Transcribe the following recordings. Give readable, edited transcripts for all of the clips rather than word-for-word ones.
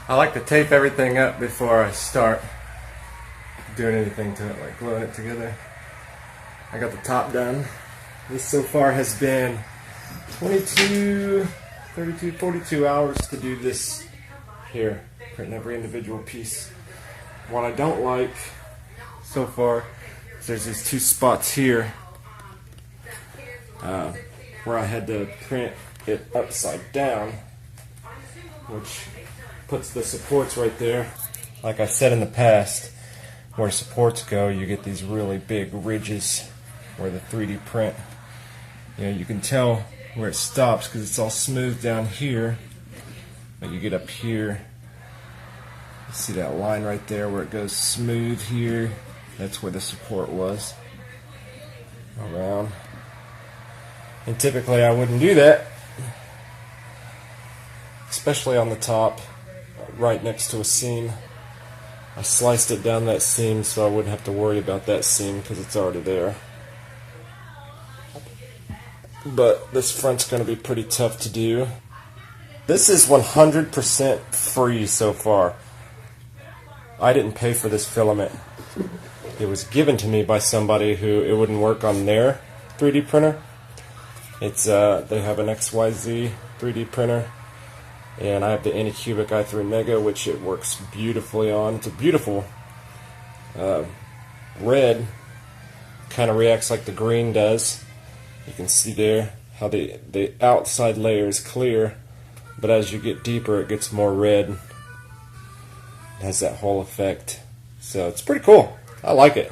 I like to tape everything up before I start doing anything to it, like gluing it together. I got the top done. This so far has been 22, 32, 42 hours to do this here, printing every individual piece. What I don't like so far is there's these two spots here where I had to print it upside down, which puts the supports right there. Like I said in the past, where supports go, you get these really big ridges where the 3D print, you can tell where it stops because it's all smooth down here, but you get up here, you see that line right there where it goes smooth here. That's where the support was around. And typically I wouldn't do that, especially on the top right next to a seam. I sliced it down that seam so I wouldn't have to worry about that seam because it's already there. But this front's going to be pretty tough to do. This is 100% free so far. I didn't pay for this filament. It was given to me by somebody who it wouldn't work on their 3D printer. It's they have an XYZ 3D printer, and I have the Anycubic i3 Mega, which it works beautifully on. It's a beautiful red, kind of reacts like the green does. You can see there how the outside layer is clear, but as you get deeper it gets more red. It has that whole effect. So it's pretty cool. I like it.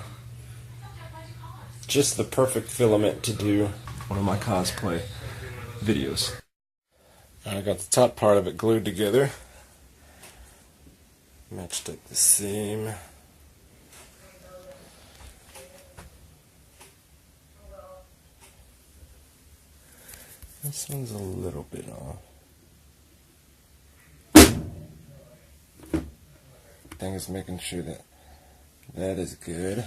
Just the perfect filament to do one of my cosplay videos. I got the top part of it glued together. Matched up the seam. This one's a little bit off. Thing is making sure that that is good.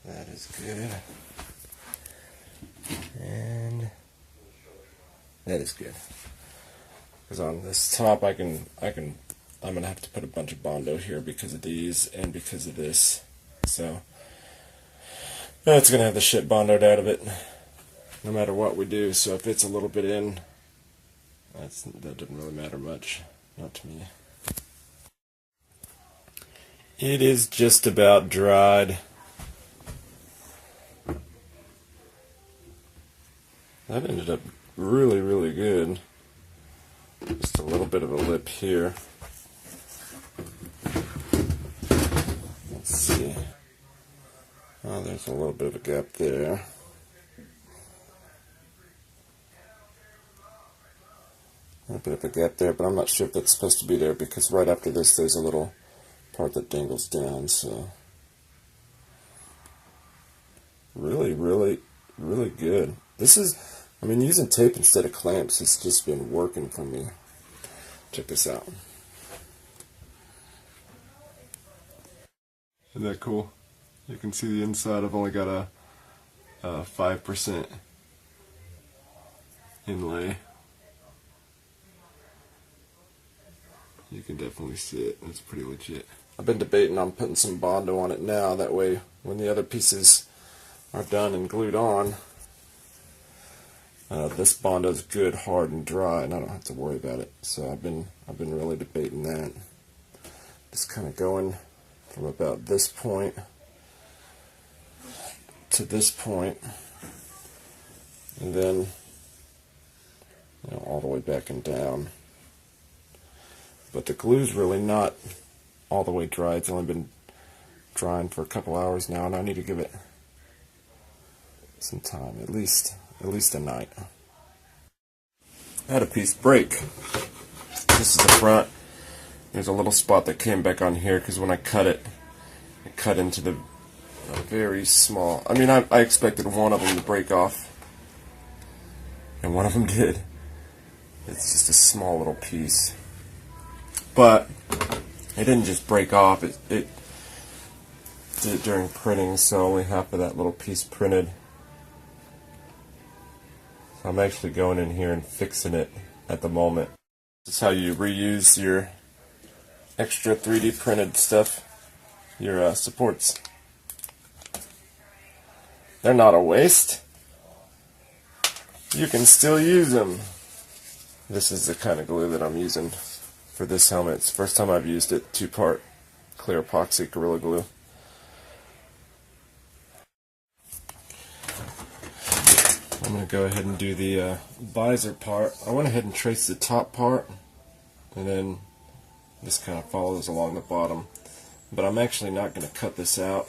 That is good. And that is good. Because on this top I'm gonna have to put a bunch of Bondo here because of these and because of this. So that's gonna have the shit Bondoed out of it no matter what we do. So if it's a little bit in, that doesn't really matter much. Not to me. It is just about dried. That ended up really, really good. Just a little bit of a lip here. Let's see. Oh, there's a little bit of a gap there. A little bit of a gap there, but I'm not sure if that's supposed to be there because right after this there's a little part that dangles down, so really, really, really good. This is, using tape instead of clamps has just been working for me. Check this out. Isn't that cool? You can see the inside. I've only got a 5% inlay. You can definitely see it. It's pretty legit. I've been debating on putting some Bondo on it now. That way, when the other pieces are done and glued on, this Bondo's good, hard, and dry, and I don't have to worry about it. So I've been really debating that. Just kind of going from about this point to this point, and then all the way back and down. But the glue's really not all the way dry. It's only been drying for a couple hours now, and I need to give it some time, at least a night. I had a piece break. This is the front. There's a little spot that came back on here because when I cut it, it cut into the very small. I expected one of them to break off, and one of them did. It's just a small little piece. But it didn't just break off, it did it during printing, so only half of that little piece printed. So I'm actually going in here and fixing it at the moment. This is how you reuse your extra 3D printed stuff, your supports. They're not a waste. You can still use them. This is the kind of glue that I'm using for this helmet. It's the first time I've used it. 2-part clear epoxy Gorilla Glue. I'm going to go ahead and do the visor part. I went ahead and traced the top part, and then this kind of follows along the bottom. But I'm actually not going to cut this out.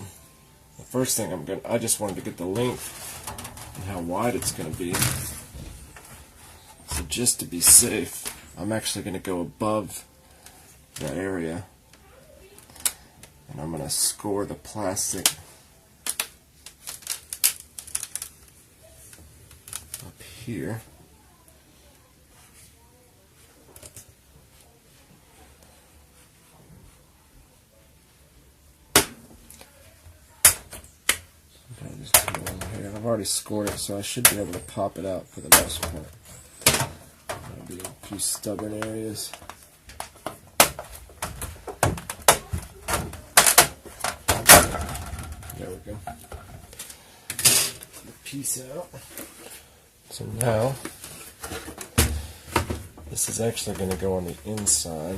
The first thing I just wanted to get the length and how wide it's going to be. So just to be safe, I'm actually going to go above that area, and I'm going to score the plastic up here. I've already scored it, so I should be able to pop it out for the most part. There'll be a few stubborn areas. There we go. The piece out. So now, this is actually going to go on the inside.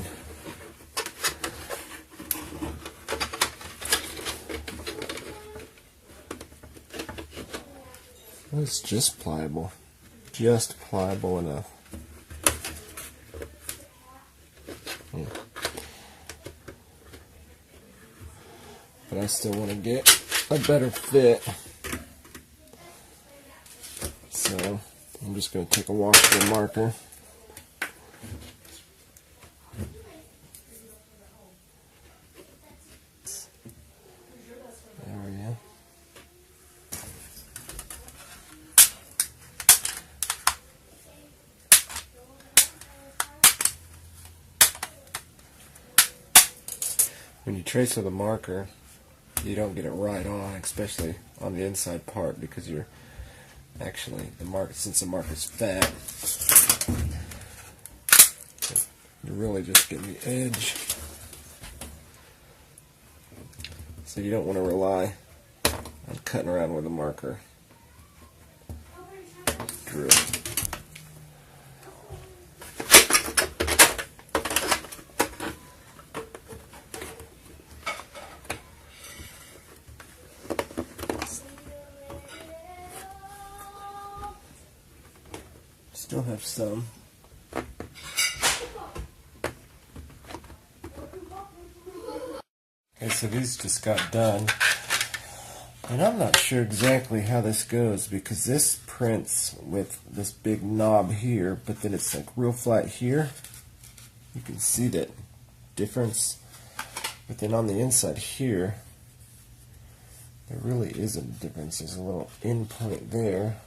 It's just pliable. Just pliable enough. But I still want to get a better fit. So I'm just going to take a walk with the marker. There we go. When you trace with a marker, you don't get it right on, especially on the inside part, because you're actually, since the marker's fat, you're really just getting the edge. So you don't want to rely on cutting around with a marker. Drill. Still have some. Okay, so these just got done. And I'm not sure exactly how this goes, because this prints with this big knob here, but then it's like real flat here. You can see that difference. But then on the inside here, there really isn't a difference. There's a little end point there.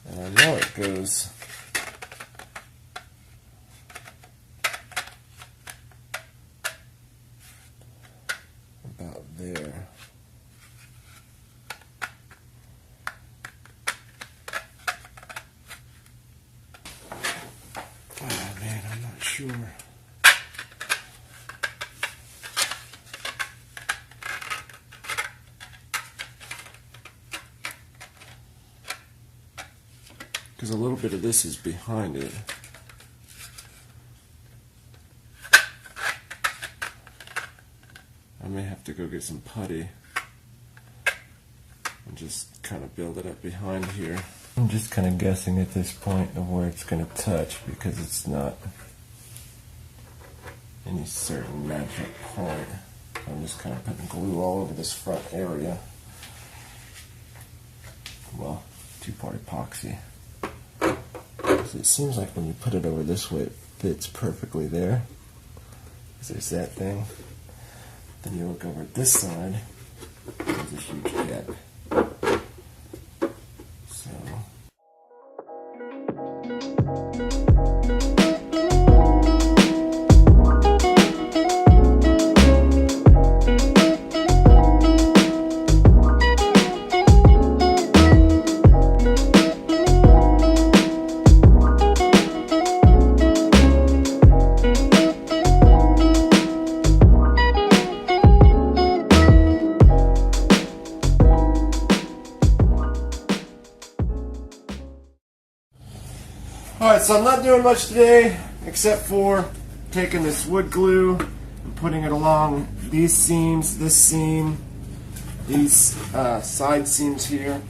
And I know it goes about there. Oh man, I'm not sure. Because a little bit of this is behind it. I may have to go get some putty and just kind of build it up behind here. I'm just kind of guessing at this point of where it's going to touch, because it's not any certain magic point. I'm just kind of putting glue all over this front area. Well, 2-part epoxy. So it seems like when you put it over this way, it fits perfectly there. Because there's that thing. Then you look over at this side, there's a huge gap. So. Alright, so I'm not doing much today except for taking this wood glue and putting it along these seams, this seam, these side seams here.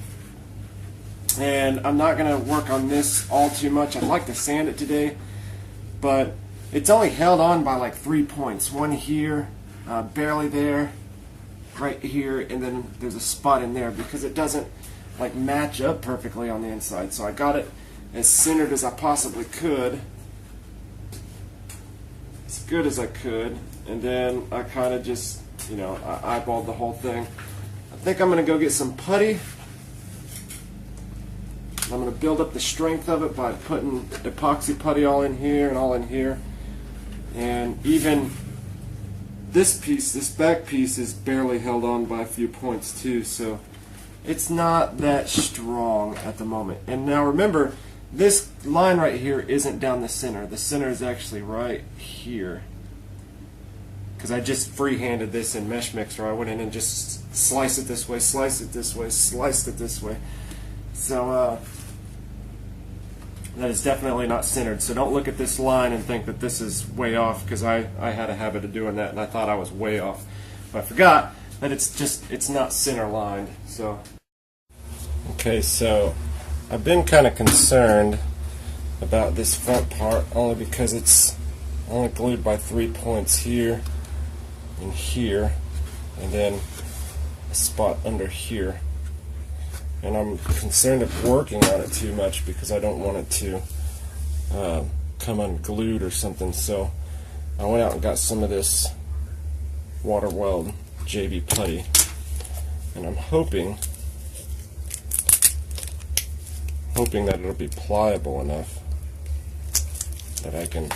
And I'm not going to work on this all too much. I'd like to sand it today, but it's only held on by like 3 points. One here, barely there, right here, and then there's a spot in there because it doesn't like match up perfectly on the inside. So I got it as centered as I possibly could, as good as I could, and then I kind of just, you know, I eyeballed the whole thing. I think I'm going to go get some putty. I'm going to build up the strength of it by putting epoxy putty all in here and all in here. And even this piece, this back piece, is barely held on by a few points too, so it's not that strong at the moment. And now remember, this line right here isn't down the center. The center is actually right here. Because I just free-handed this in Mesh Mixer. I went in and just sliced it this way, sliced it this way, sliced it this way. So that is definitely not centered. So don't look at this line and think that this is way off, because I had a habit of doing that and I thought I was way off. But I forgot that it's not center lined. So okay, so I've been kind of concerned about this front part only because it's only glued by 3 points here and here, and then a spot under here. And I'm concerned of working on it too much because I don't want it to come unglued or something. So I went out and got some of this water weld JB putty, and I'm hoping that it'll be pliable enough that I can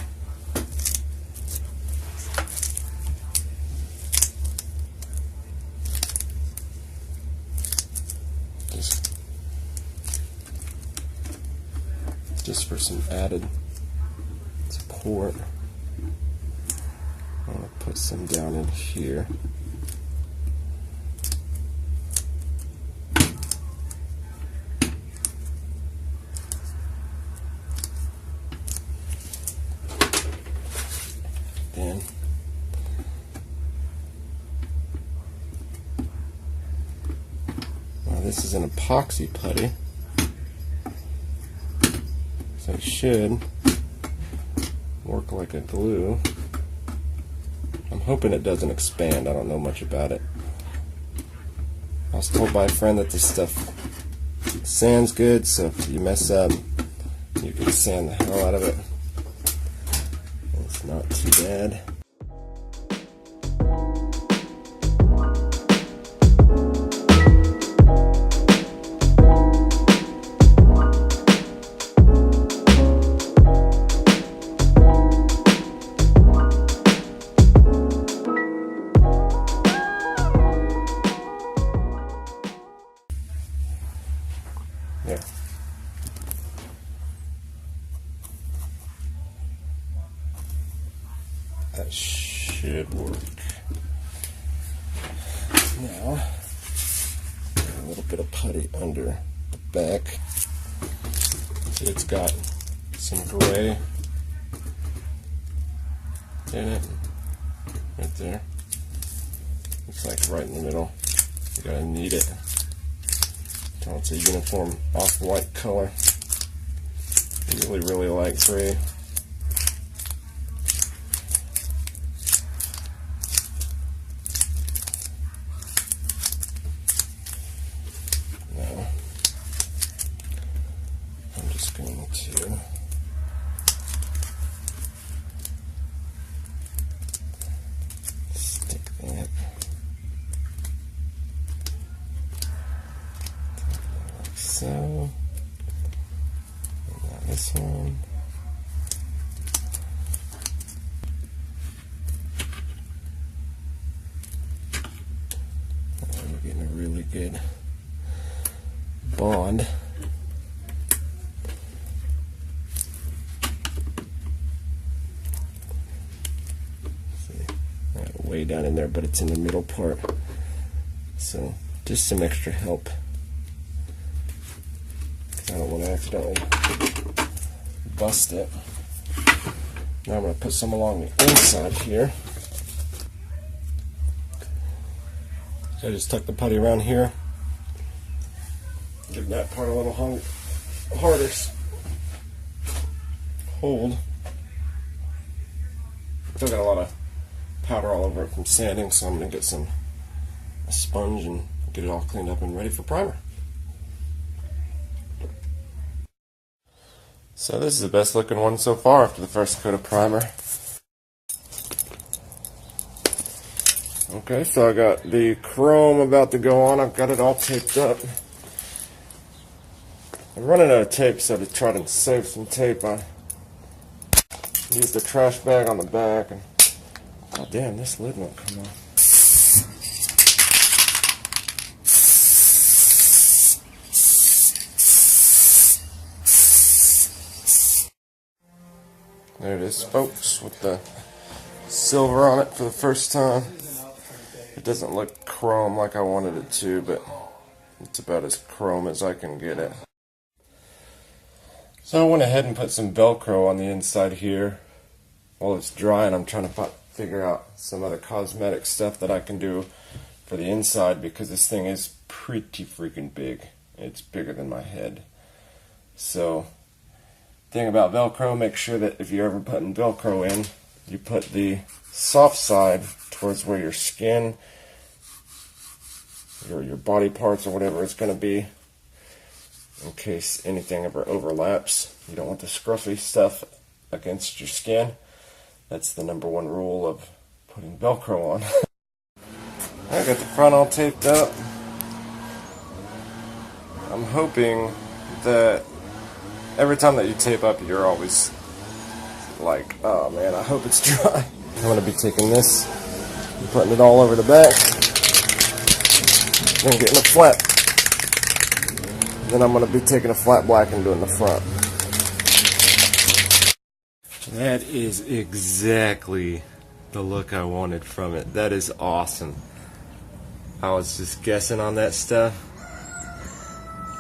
just for some added support, I'm going to put some down in here. Then now this is an epoxy putty, so it should work like a glue. I'm hoping it doesn't expand. I don't know much about it. I was told by a friend that this stuff sands good, so if you mess up, you can sand the hell out of it. It's not too bad. There. That should work. Now, a little bit of putty under the back. See, it's got some gray in it, right there. Looks like right in the middle. You gotta knead it until it's a uniform off-white color. I really like gray. Now, I'm just going to stick that like so. And now this one. And we're getting a really good bond. Way down in there, but it's in the middle part, so just some extra help. I don't want to accidentally bust it. Now I'm going to put some along the inside here. I just tuck the putty around here. Give that part a little harder hold. Still got a lot of powder all over it from sanding, so I'm going to get a sponge and get it all cleaned up and ready for primer. So this is the best looking one so far after the first coat of primer. Okay, so I got the chrome about to go on. I've got it all taped up. I'm running out of tape, so to try to save some tape, I used the trash bag on the back. And oh damn, this lid won't come off. There it is, folks, with the silver on it for the first time. It doesn't look chrome like I wanted it to, but it's about as chrome as I can get it. So I went ahead and put some Velcro on the inside here while it's drying. I'm trying to figure out some other cosmetic stuff that I can do for the inside, because this thing is pretty freaking big. It's bigger than my head. So, thing about Velcro, make sure that if you're ever putting Velcro in, you put the soft side towards where your skin or your body parts or whatever it's going to be, in case anything ever overlaps. You don't want the scruffy stuff against your skin. That's the number one rule of putting Velcro on. I got the front all taped up. I'm hoping that every time that you tape up, you're always like, oh man, I hope it's dry. I'm going to be taking this and putting it all over the back, then getting a flat. Then I'm going to be taking a flat black and doing the front. That is exactly the look I wanted from it. That is awesome. I was just guessing on that stuff,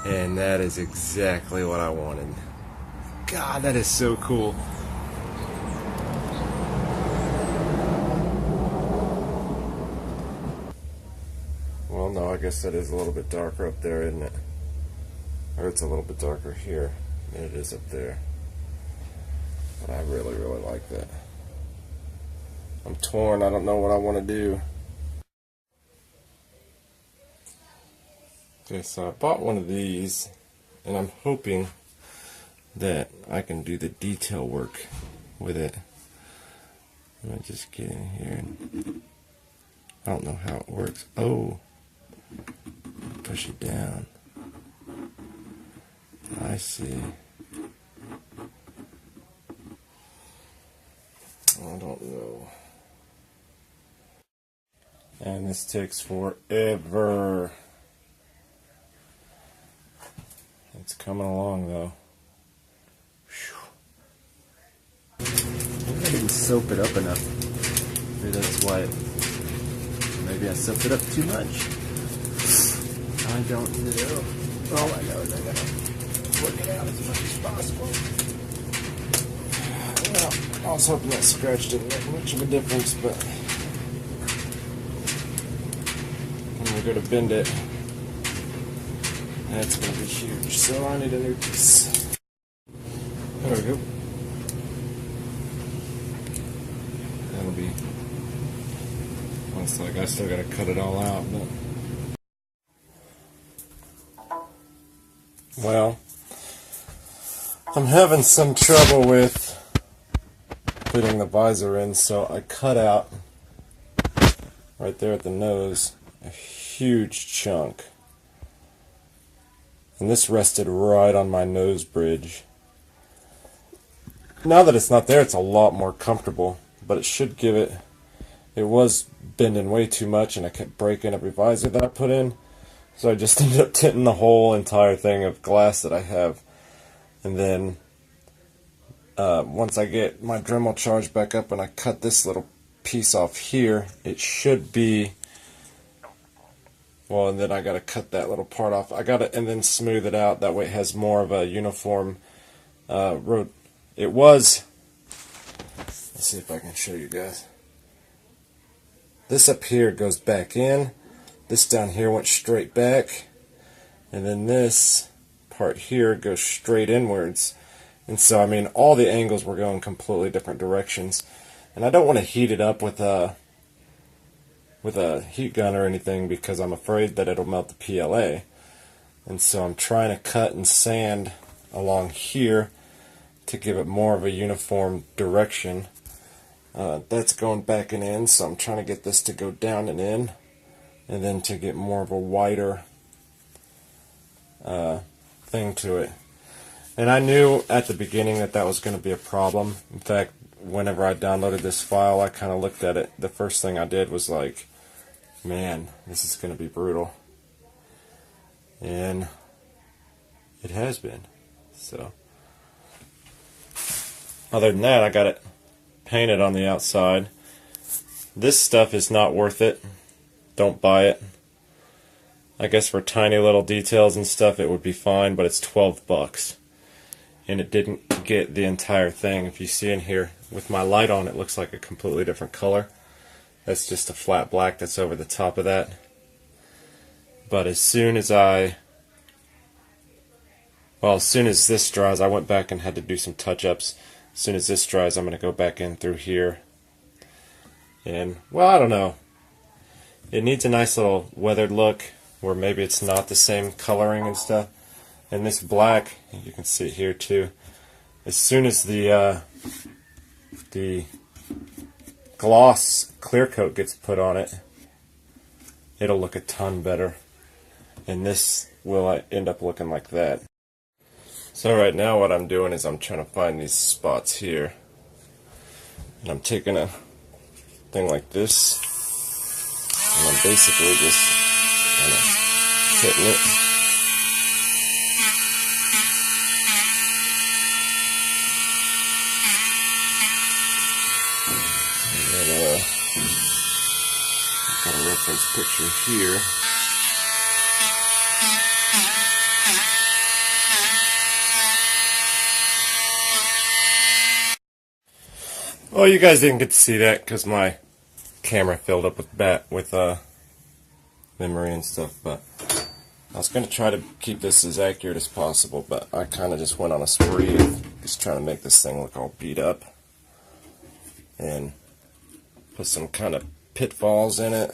and that is exactly what I wanted. God, that is so cool. Well, no, I guess that is a little bit darker up there, isn't it? Or it's a little bit darker here than it is up there. But I really, really like that. I'm torn. I don't know what I want to do. Okay, so I bought one of these, and I'm hoping that I can do the detail work with it. Let me just get in here. And I don't know how it works. Oh, push it down. I see. I don't know. And this takes forever. It's coming along though. I didn't soap it up enough. Maybe that's why maybe I soaked it up too much. I don't know. All I know is I gotta work it out as much as possible. Well, I was hoping that scratch didn't make much of a difference, but when we go to bend it, that's going to be huge, so I need a new piece. There we go. That'll be, looks like I still got to cut it all out, but well, I'm having some trouble with fitting the visor in, so I cut out right there at the nose a huge chunk. And this rested right on my nose bridge. Now that it's not there, it's a lot more comfortable, but it should give it, it was bending way too much and I kept breaking every visor that I put in. So I just ended up tinting the whole entire thing of glass that I have. And then once I get my Dremel charged back up and I cut this little piece off here, it should be, well, and then I got to cut that little part off. I got to, and then smooth it out. That way it has more of a uniform it was, let's see if I can show you guys. This up here goes back in, this down here went straight back, and then this part here goes straight inwards. And so, I mean, all the angles were going completely different directions. And I don't want to heat it up with a heat gun or anything because I'm afraid that it'll melt the PLA. And so I'm trying to cut and sand along here to give it more of a uniform direction. That's going back and in, so I'm trying to get this to go down and in, and then to get more of a wider thing to it. And I knew at the beginning that that was going to be a problem. In fact, whenever I downloaded this file, I kind of looked at it. The first thing I did was like, man, this is going to be brutal. And it has been. So, other than that, I got it painted on the outside. This stuff is not worth it. Don't buy it. I guess for tiny little details and stuff it would be fine, but it's $12. And it didn't get the entire thing. If you see in here, with my light on, it looks like a completely different color. That's just a flat black that's over the top of that. But as soon as this dries, I went back and had to do some touch-ups. As soon as this dries, I'm going to go back in through here. And, well, I don't know. It needs a nice little weathered look, where maybe it's not the same coloring and stuff. And this black, you can see it here too. As soon as the gloss clear coat gets put on it, it'll look a ton better. And this will end up looking like that. So right now what I'm doing is I'm trying to find these spots here. And I'm taking a thing like this, and I'm basically just kind of hitting it. Got a reference picture here. Well, you guys didn't get to see that because my camera filled up with memory and stuff, but I was going to try to keep this as accurate as possible, but I kind of just went on a spree of just trying to make this thing look all beat up and put some kind of pitfalls in it.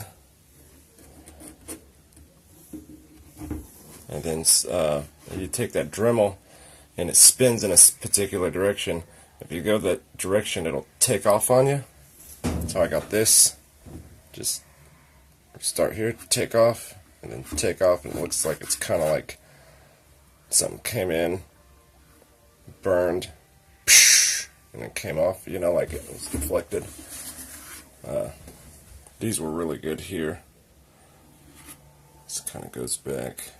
And then you take that Dremel and it spins in a particular direction. If you go that direction, it'll take off on you. So I got this. Just start here, take off, and then take off, and it looks like it's kind of like something came in, burned, and it came off, you know, like it was deflected. These were really good here. This kind of goes back.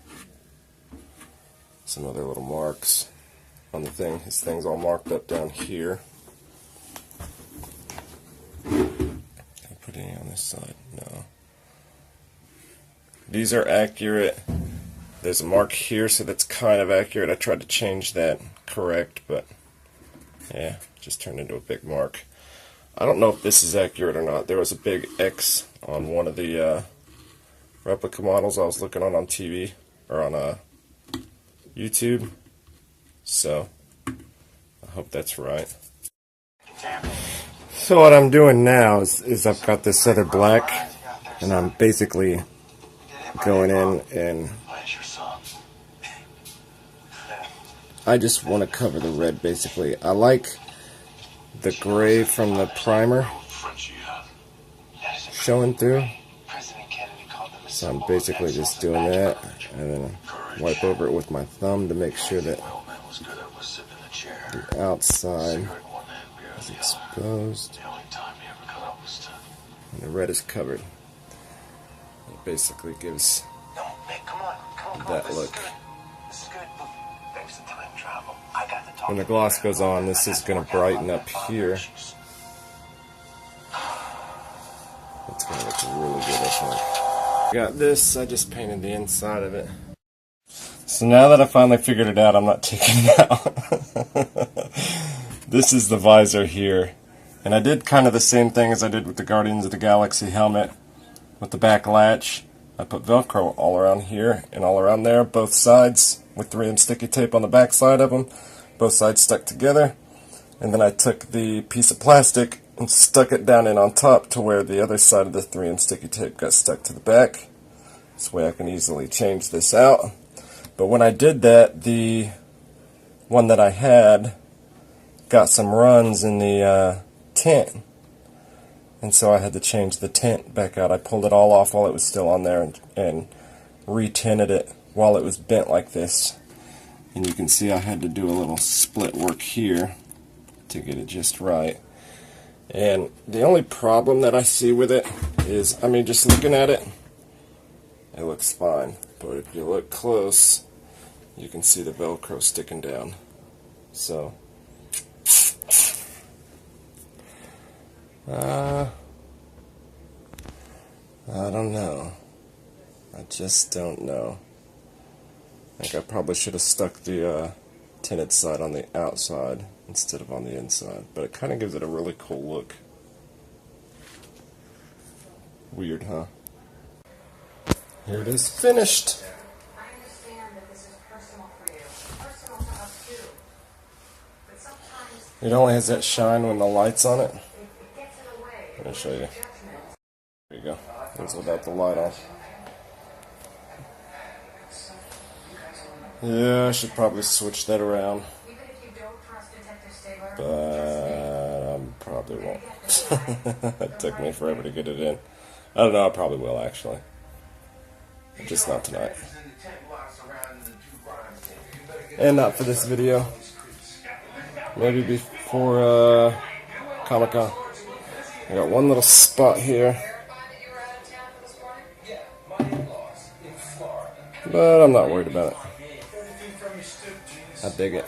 Some other little marks on the thing. His thing's all marked up down here. Can I put any on this side? No. These are accurate. There's a mark here, so that's kind of accurate. I tried to change that correct, but yeah, just turned into a big mark. I don't know if this is accurate or not. There was a big X on one of the replica models I was looking on TV, or on YouTube. So, I hope that's right. So what I'm doing now is I've got this other black, and I'm basically going in and I just want to cover the red basically. I like the gray from the primer showing through. So I'm basically just doing that and then wipe over it with my thumb to make sure that the outside is exposed and the red is covered. It basically gives that look. When the gloss goes on, this is going to brighten up here. It's going to look really good, I think. Got this, I just painted the inside of it. So now that I finally figured it out, I'm not taking it out. this is the visor here. And I did kind of the same thing as I did with the Guardians of the Galaxy helmet with the back latch. I put Velcro all around here and all around there, both sides, with 3M sticky tape on the back side of them, both sides stuck together. And then I took the piece of plastic and stuck it down in on top to where the other side of the 3M sticky tape got stuck to the back. This way I can easily change this out. But when I did that, the one that I had got some runs in the tint. And so I had to change the tint back out. I pulled it all off while it was still on there and re-tinted it while it was bent like this. And you can see I had to do a little split work here to get it just right. And the only problem that I see with it is, I mean, just looking at it, it looks fine. But if you look close, you can see the Velcro sticking down. So, I don't know. I just don't know. I think I probably should have stuck the tinted side on the outside instead of on the inside, but it kind of gives it a really cool look. Weird, huh? Here it is, finished. I understand that this is personal for you, personal to us too. But sometimes It only has that shine when the light's on it. it gets in the way. I'm going to show you. Judgment. There you go. It's without the light on. Yeah, I should probably switch that around, Even if you don't trust Detective Stabler, but I probably won't. It took me forever to get it in. I don't know, I probably will actually. Just not tonight. And not for this video. Maybe before Comic-Con. I got one little spot here, but I'm not worried about it. I dig it.